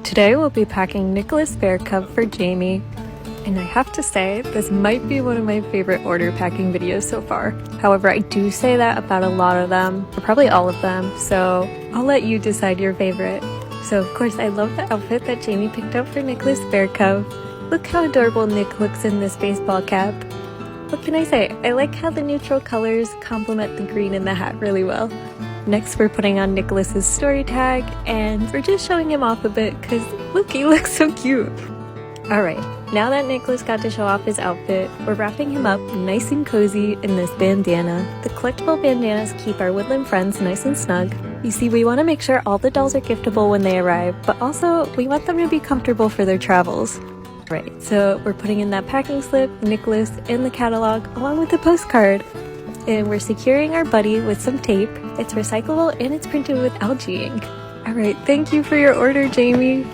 Today we'll be packing Nicholas Bear Cub for Jamie, and I have to say, this might be one of my favorite order packing videos so far. However, I do say that about a lot of them, or probably all of them, so I'll let you decide your favorite. So of course, I love the outfit that Jamie picked out for Nicholas Bear Cub. Look how adorable Nick looks in this baseball cap. What can I say? I like how the neutral colors complement the green in the hat really well. Next, we're putting on Nicholas's story tag, and we're just showing him off a bit because look, he looks so cute. Alright, now that Nicholas got to show off his outfit, we're wrapping him up nice and cozy in this bandana. The collectible bandanas keep our woodland friends nice and snug. You see, we want to make sure all the dolls are giftable when they arrive, but also we want them to be comfortable for their travels. Right, so we're putting in that packing slip, Nicholas, and the catalog along with the postcard. And we're securing our buddy with some tape. It's recyclable and it's printed with algae ink. Alright, thank you for your order, Jamie.